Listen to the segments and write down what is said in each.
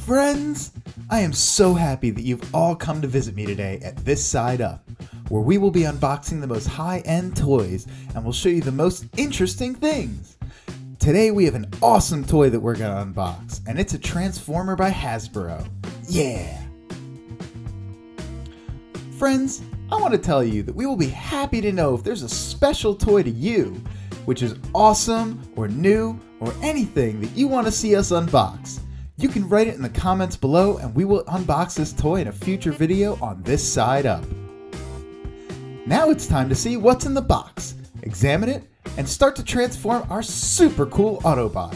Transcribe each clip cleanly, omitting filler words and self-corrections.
Friends, I am so happy that you've all come to visit me today at This Side Up, where we will be unboxing the most high-end toys and we'll show you the most interesting things. Today we have an awesome toy that we're going to unbox, and it's a Transformer by Hasbro. Yeah! Friends, I want to tell you that we will be happy to know if there's a special toy to you, which is awesome or new or anything that you want to see us unbox. You can write it in the comments below and we will unbox this toy in a future video on This Side Up. Now it's time to see what's in the box, examine it, and start to transform our super cool Autobot.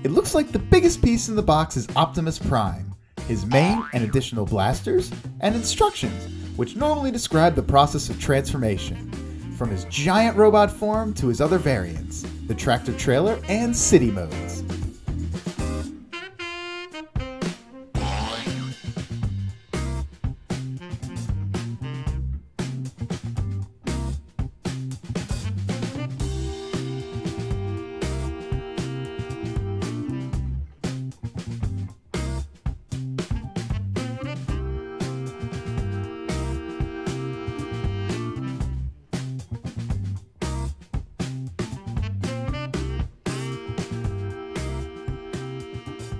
It looks like the biggest piece in the box is Optimus Prime, his mane and additional blasters, and instructions, which normally describe the process of transformation, from his giant robot form to his other variants, the tractor trailer and city modes.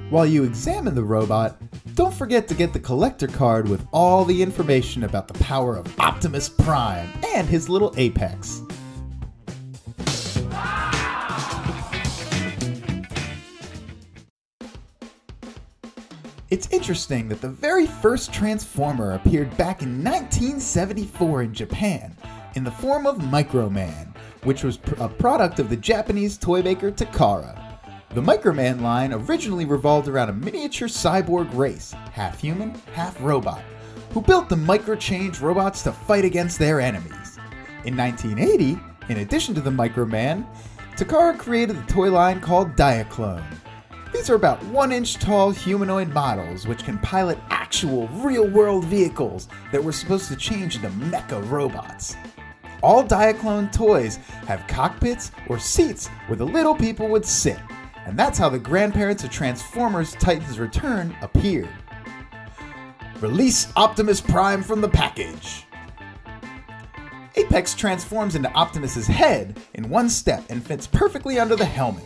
While you examine the robot, don't forget to get the collector card with all the information about the power of Optimus Prime and his little apex. It's interesting that the very first Transformer appeared back in 1974 in Japan in the form of Microman, which was a product of the Japanese toy maker Takara. The Microman line originally revolved around a miniature cyborg race, half human, half robot, who built the micro-change robots to fight against their enemies. In 1980, in addition to the Microman, Takara created the toy line called Diaclone. These are about 1-inch tall humanoid models which can pilot actual real-world vehicles that were supposed to change into mecha robots. All Diaclone toys have cockpits or seats where the little people would sit. And that's how the grandparents of Transformers Titan's Return appeared. Release Optimus Prime from the package! Apex transforms into Optimus's head in one step and fits perfectly under the helmet.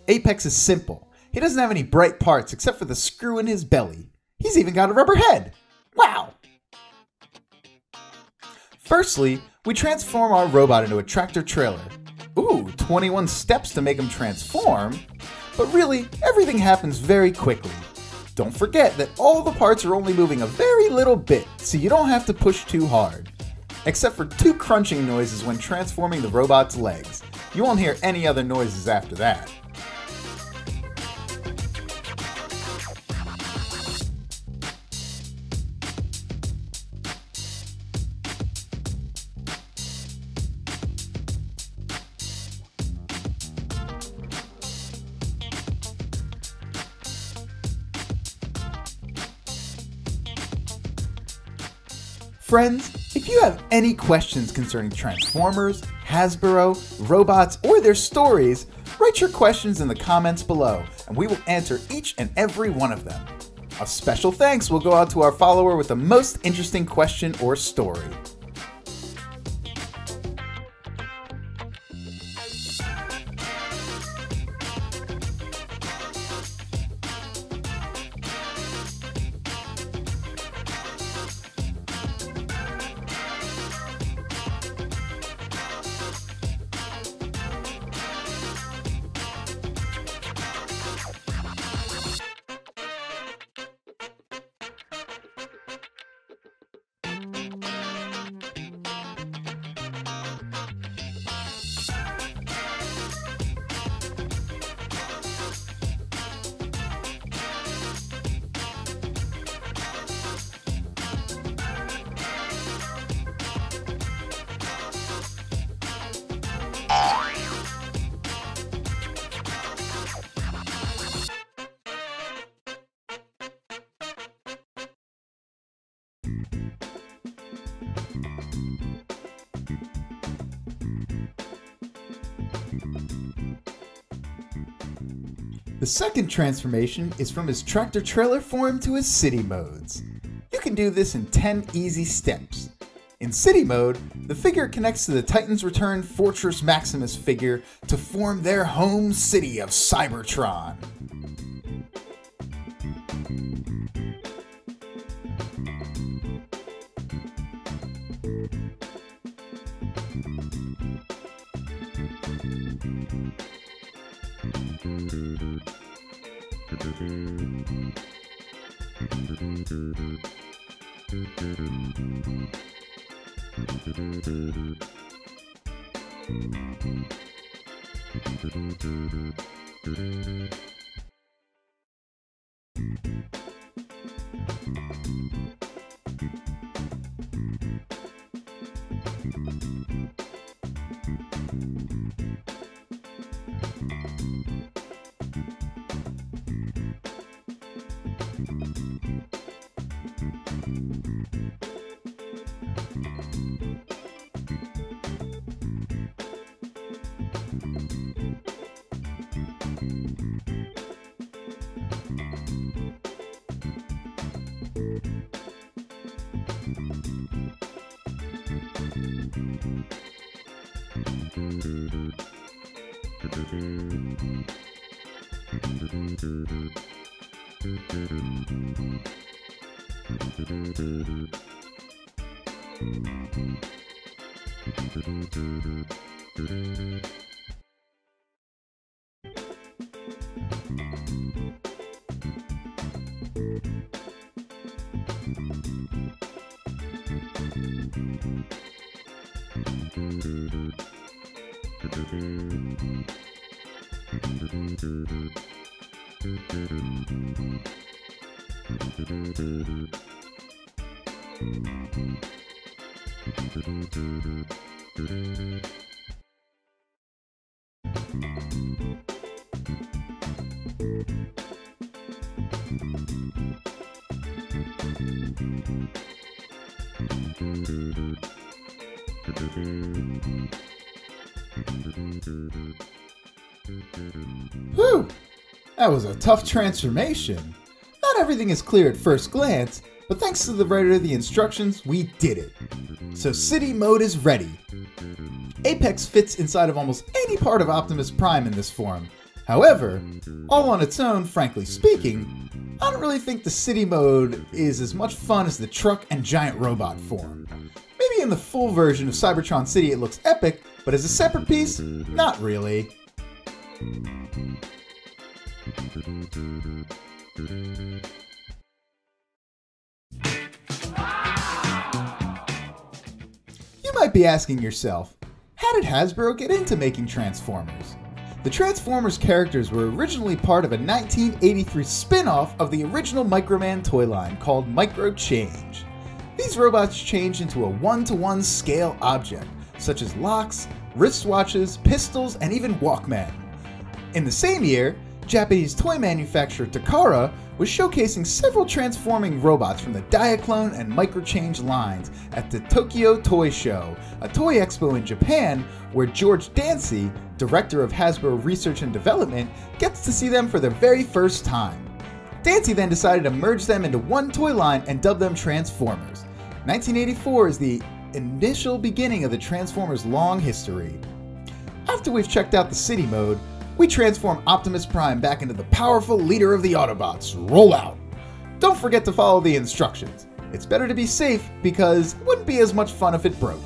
Apex is simple. He doesn't have any bright parts except for the screw in his belly. He's even got a rubber head! Wow! Firstly, we transform our robot into a tractor trailer. Ooh, 21 steps to make him transform? But really, everything happens very quickly. Don't forget that all the parts are only moving a very little bit, so you don't have to push too hard. Except for 2 crunching noises when transforming the robot's legs. You won't hear any other noises after that. Friends, if you have any questions concerning Transformers, Hasbro, robots, or their stories, write your questions in the comments below, and we will answer each and every one of them. A special thanks will go out to our follower with the most interesting question or story. The second transformation is from his tractor-trailer form to his city modes. You can do this in 10 easy steps. In City Mode, the figure connects to the Titans Return Fortress Maximus figure to form their home city of Cybertron. Whew! That was a tough transformation. Not everything is clear at first glance, but thanks to the writer of the instructions, we did it. So City Mode is ready. Apex fits inside of almost any part of Optimus Prime in this form. However, all on its own, frankly speaking, I don't really think the City Mode is as much fun as the truck and giant robot form. Maybe in the full version of Cybertron City it looks epic, but as a separate piece, not really. You might be asking yourself, how did Hasbro get into making Transformers? The Transformers characters were originally part of a 1983 spin-off of the original Microman toy line called Micro Change. These robots change into a one-to-one scale object, such as locks, wristwatches, pistols, and even Walkman. In the same year, Japanese toy manufacturer Takara was showcasing several transforming robots from the Diaclone and Microchange lines at the Tokyo Toy Show, a toy expo in Japan where George Dancy, director of Hasbro Research and Development, gets to see them for the very first time. Dancy then decided to merge them into one toy line and dub them Transformers. 1984 is the initial beginning of the Transformers' long history. After we've checked out the City Mode, we transform Optimus Prime back into the powerful leader of the Autobots. Roll out! Don't forget to follow the instructions. It's better to be safe because it wouldn't be as much fun if it broke.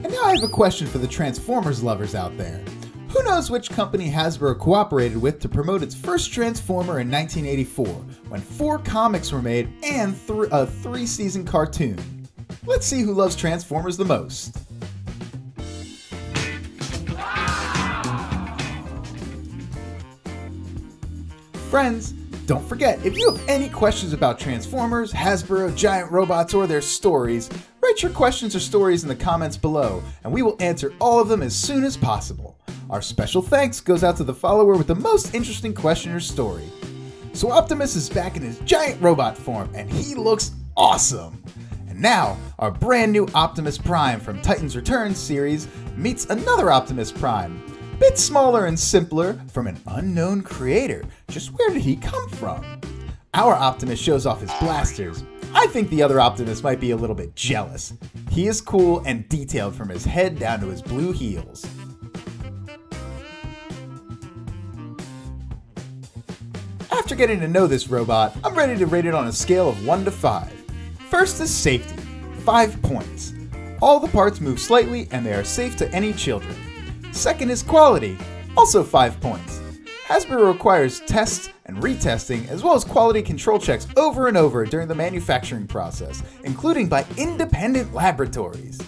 And now I have a question for the Transformers lovers out there. Who knows which company Hasbro cooperated with to promote its first Transformer in 1984, when 4 comics were made and a 3-season cartoon? Let's see who loves Transformers the most. Friends, don't forget, if you have any questions about Transformers, Hasbro, giant robots, or their stories, write your questions or stories in the comments below, and we will answer all of them as soon as possible. Our special thanks goes out to the follower with the most interesting question or story. So Optimus is back in his giant robot form, and he looks awesome! And now, our brand new Optimus Prime from Titans Return series meets another Optimus Prime. Bit smaller and simpler, from an unknown creator. Just where did he come from? Our Optimus shows off his blasters. I think the other Optimus might be a little bit jealous. He is cool and detailed from his head down to his blue heels. After getting to know this robot, I'm ready to rate it on a scale of 1 to 5. First is safety, 5 points. All the parts move slightly and they are safe to any children. Second is quality, also 5 points. Hasbro requires tests and retesting as well as quality control checks over and over during the manufacturing process, including by independent laboratories.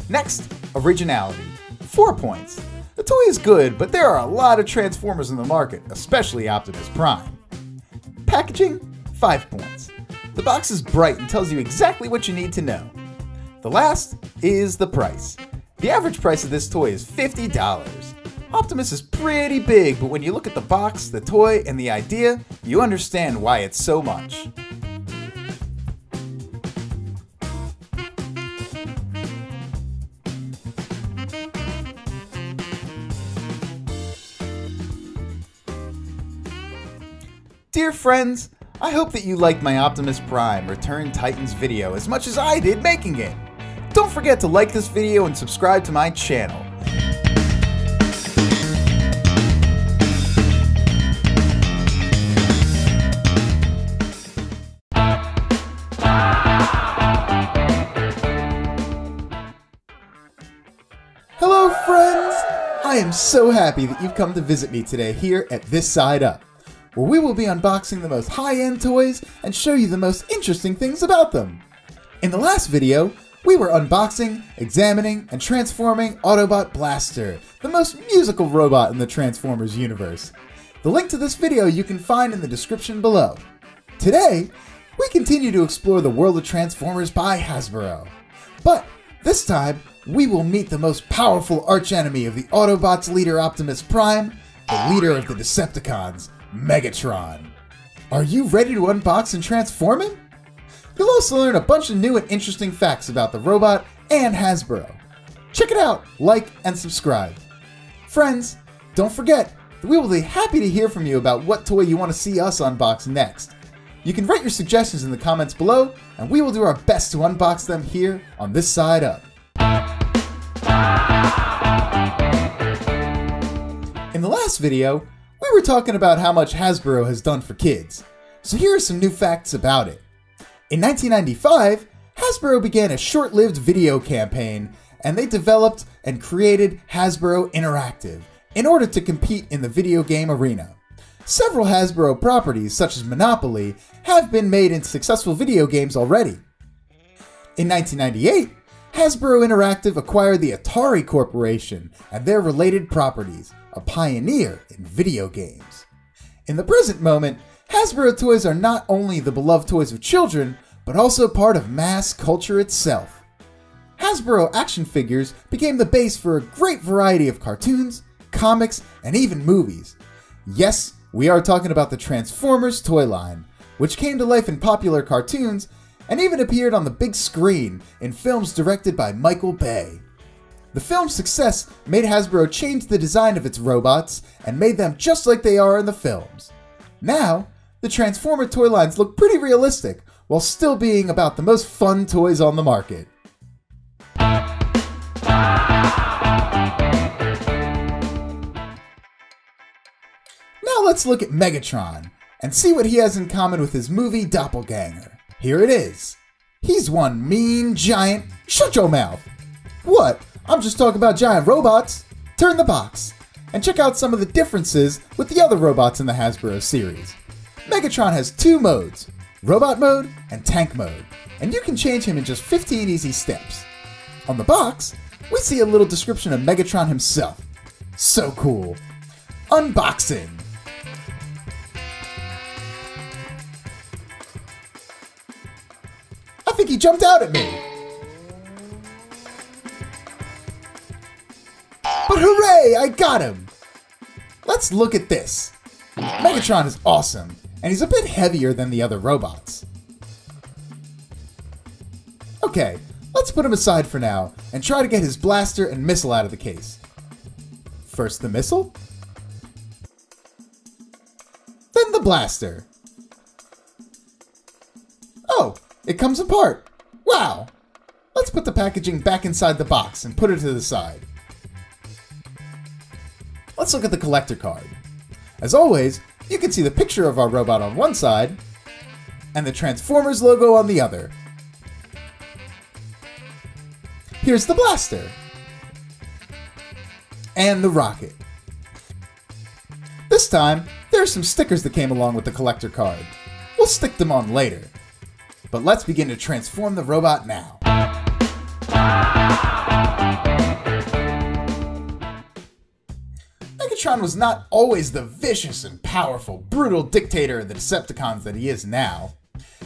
Next, originality, 4 points. The toy is good, but there are a lot of Transformers in the market, especially Optimus Prime. Packaging, 5 points. The box is bright and tells you exactly what you need to know. The last is the price. The average price of this toy is $50. Optimus is pretty big, but when you look at the box, the toy, and the idea, you understand why it's so much. Dear friends, I hope that you liked my Optimus Prime Return Titans video as much as I did making it. Don't forget to like this video and subscribe to my channel. Hello friends! I am so happy that you've come to visit me today here at This Side Up, where we will be unboxing the most high-end toys and show you the most interesting things about them. In the last video, we were unboxing, examining, and transforming Autobot Blaster, the most musical robot in the Transformers universe. The link to this video you can find in the description below. Today, we continue to explore the world of Transformers by Hasbro. But this time, we will meet the most powerful archenemy of the Autobots' leader Optimus Prime, the leader of the Decepticons, Megatron. Are you ready to unbox and transform him? You'll also learn a bunch of new and interesting facts about the robot and Hasbro. Check it out, like, and subscribe. Friends, don't forget that we will be happy to hear from you about what toy you want to see us unbox next. You can write your suggestions in the comments below, and we will do our best to unbox them here on This Side Up. In the last video, we were talking about how much Hasbro has done for kids, so here are some new facts about it. In 1995, Hasbro began a short-lived video campaign, and they developed and created Hasbro Interactive in order to compete in the video game arena. Several Hasbro properties, such as Monopoly, have been made into successful video games already. In 1998, Hasbro Interactive acquired the Atari Corporation and their related properties, a pioneer in video games. In the present moment, Hasbro toys are not only the beloved toys of children, but also part of mass culture itself. Hasbro action figures became the base for a great variety of cartoons, comics, and even movies. Yes, we are talking about the Transformers toy line, which came to life in popular cartoons and even appeared on the big screen in films directed by Michael Bay. The film's success made Hasbro change the design of its robots and made them just like they are in the films. Now, the Transformer toy lines look pretty realistic, while still being about the most fun toys on the market. Now let's look at Megatron, and see what he has in common with his movie doppelganger. Here it is. He's one mean giant... Shut your mouth! What? I'm just talking about giant robots. Turn the box. and check out some of the differences with the other robots in the Hasbro series. Megatron has two modes, Robot Mode and Tank Mode, and you can change him in just 15 easy steps. On the box, we see a little description of Megatron himself. So cool. Unboxing. I think he jumped out at me. But hooray, I got him! Let's look at this. Megatron is awesome, and he's a bit heavier than the other robots. Okay, let's put him aside for now and try to get his blaster and missile out of the case. First the missile, then the blaster. Oh, it comes apart. Wow! Let's put the packaging back inside the box and put it to the side. Let's look at the collector card. As always, you can see the picture of our robot on one side and the Transformers logo on the other. Here's the blaster and the rocket. This time, there are some stickers that came along with the collector card. We'll stick them on later. But let's begin to transform the robot now. Megatron was not always the vicious and powerful, brutal dictator of the Decepticons that he is now.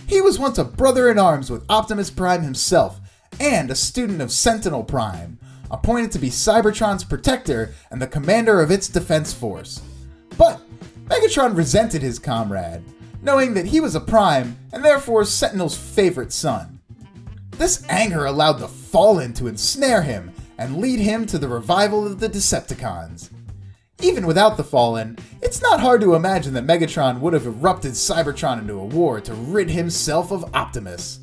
He was once a brother-in-arms with Optimus Prime himself, and a student of Sentinel Prime, appointed to be Cybertron's protector and the commander of its defense force. But Megatron resented his comrade, knowing that he was a Prime and therefore Sentinel's favorite son. This anger allowed the Fallen to ensnare him and lead him to the revival of the Decepticons. Even without the Fallen, it's not hard to imagine that Megatron would have erupted Cybertron into a war to rid himself of Optimus.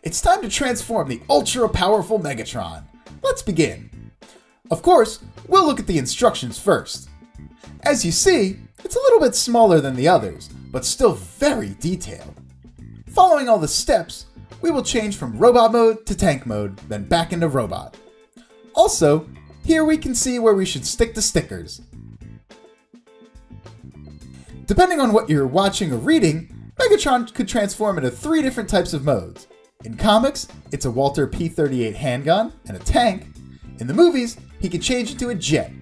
It's time to transform the ultra-powerful Megatron. Let's begin. Of course, we'll look at the instructions first. As you see, it's a little bit smaller than the others, but still very detailed. Following all the steps, we will change from Robot Mode to Tank Mode, then back into Robot. Also, here we can see where we should stick the stickers. Depending on what you're watching or reading, Megatron could transform into 3 different types of modes. In comics, it's a Walther P-38 handgun and a tank. In the movies, he can change into a jet.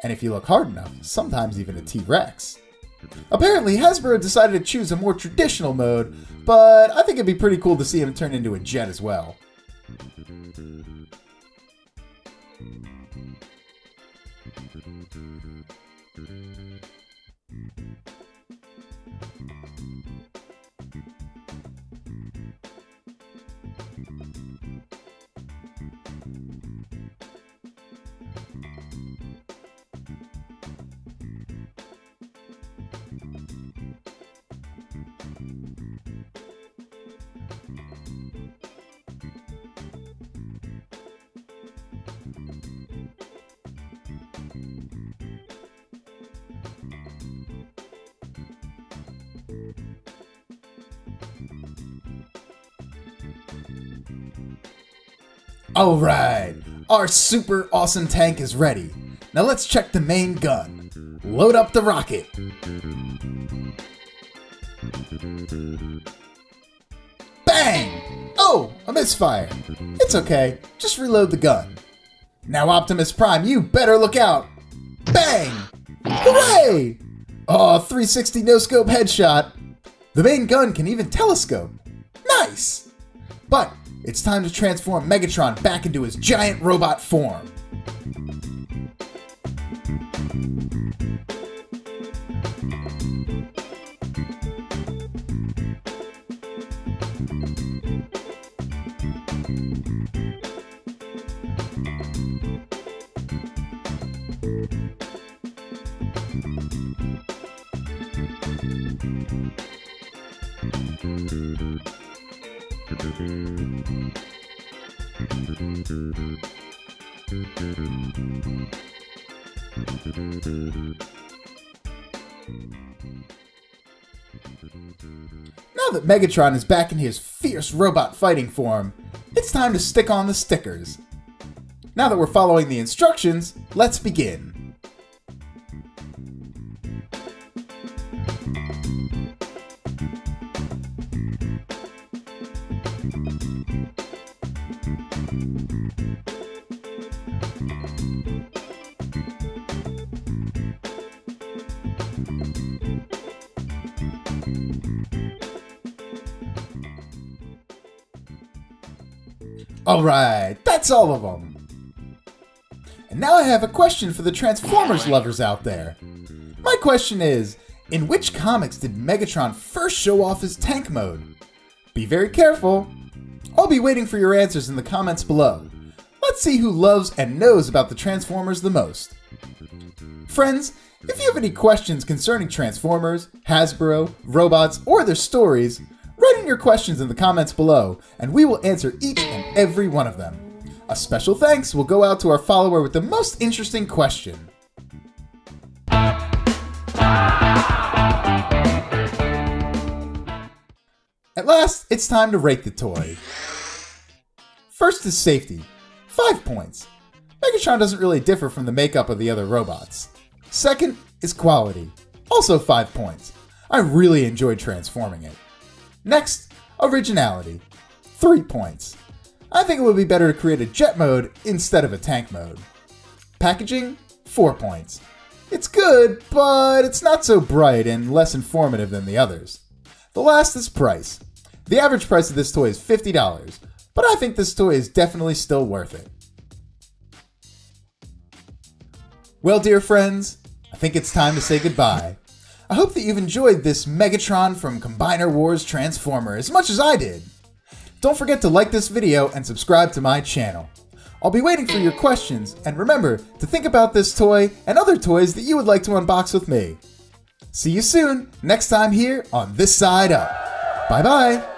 And if you look hard enough, sometimes even a T-Rex. Apparently, Hasbro decided to choose a more traditional mode, but I think it'd be pretty cool to see him turn into a jet as well. Alright, our super awesome tank is ready. Now let's check the main gun. Load up the rocket. Bang! Oh, a misfire. It's okay, just reload the gun. Now Optimus Prime, you better look out. Bang! Hooray! Oh, 360 no-scope headshot. The main gun can even telescope. Nice! But it's time to transform Megatron back into his giant robot form. Now that Megatron is back in his fierce robot fighting form, it's time to stick on the stickers. Now that we're following the instructions, let's begin. Alright, that's all of them. And now I have a question for the Transformers lovers out there. My question is, in which comics did Megatron first show off his tank mode? Be very careful. I'll be waiting for your answers in the comments below. Let's see who loves and knows about the Transformers the most. Friends, if you have any questions concerning Transformers, Hasbro, robots, or their stories, write in your questions in the comments below, and we will answer each and every one of them. A special thanks will go out to our follower with the most interesting question. At last, it's time to rate the toy. First is safety, 5 points. Megatron doesn't really differ from the makeup of the other robots. Second is quality, also 5 points. I really enjoyed transforming it. Next, originality, 3 points. I think it would be better to create a jet mode instead of a tank mode. Packaging, 4 points. It's good, but it's not so bright and less informative than the others. The last is price. The average price of this toy is $50, but I think this toy is definitely still worth it. Well, dear friends, I think it's time to say goodbye. I hope that you've enjoyed this Megatron from Combiner Wars Transformer as much as I did. Don't forget to like this video and subscribe to my channel. I'll be waiting for your questions, and remember to think about this toy and other toys that you would like to unbox with me. See you soon, next time here on This Side Up. Bye bye!